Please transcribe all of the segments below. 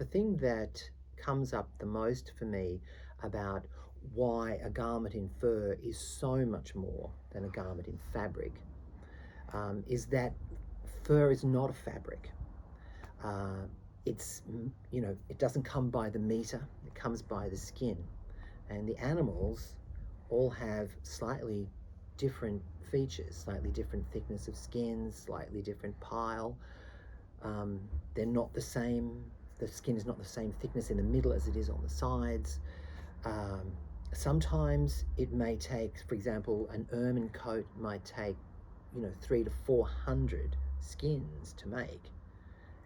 the thing that comes up the most for me about why a garment in fur is so much more than a garment in fabric is that fur is not a fabric. Uh, it's, it doesn't come by the meter, it comes by the skin. And the animals all have slightly different features, slightly different thickness of skin, slightly different pile. They're not the same, the skin is not the same thickness in the middle as it is on the sides. Sometimes it may take, for example, an ermine coat might take, 300 to 400 skins to make.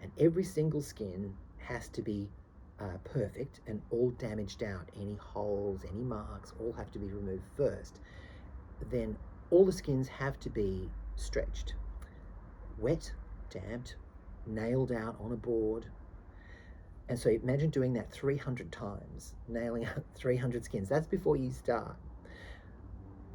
And every single skin has to be perfect and all damaged out. Any holes, any marks, all have to be removed first. Then all the skins have to be stretched, wet, damped, nailed out on a board. And so imagine doing that 300 times, nailing out 300 skins. That's before you start.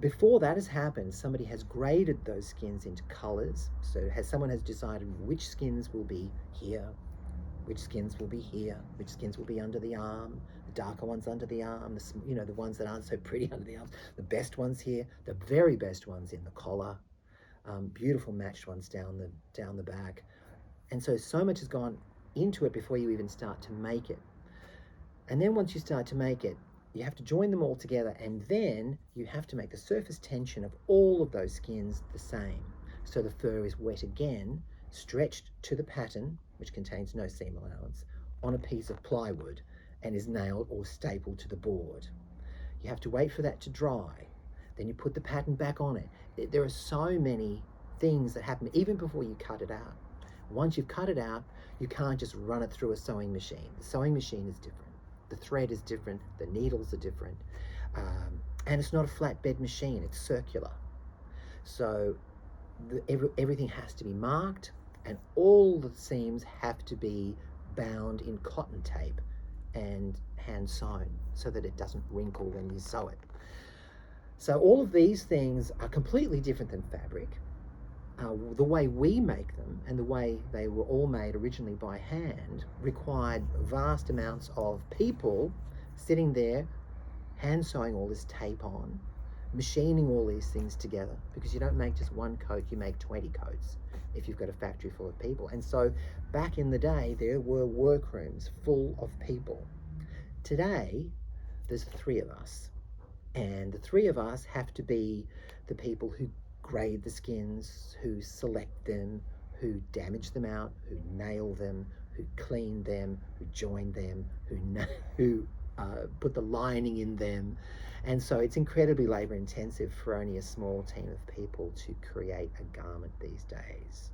Before that has happened, somebody has graded those skins into colors. So someone has decided which skins will be here, which skins will be here, which skins will be under the arm, the darker ones under the arm, the ones that aren't so pretty under the arms, the best ones here, the very best ones in the collar, beautiful matched ones down the back. And so much has gone into it before you even start to make it. And then once you start to make it, you have to join them all together, and then you have to make the surface tension of all of those skins the same. So the fur is wet again, stretched to the pattern, which contains no seam allowance, on a piece of plywood and is nailed or stapled to the board. You have to wait for that to dry. Then you put the pattern back on it. There are so many things that happen even before you cut it out. Once you've cut it out, you can't just run it through a sewing machine. The sewing machine is different. The thread is different, the needles are different, and it's not a flatbed machine, it's circular. So everything has to be marked, and all the seams have to be bound in cotton tape and hand sewn so that it doesn't wrinkle when you sew it. So all of these things are completely different than fabric. The way we make them and the way they were all made originally by hand required vast amounts of people sitting there hand sewing all this tape on, machining all these things together, because you don't make just one coat, you make 20 coats if you've got a factory full of people. And so back in the day there were workrooms full of people. Today there's 3 of us, and the 3 of us have to be the people who grade the skins, who select them, who damage them out, who nail them, who clean them, who join them, who put the lining in them. And so it's incredibly labor intensive for only a small team of people to create a garment these days.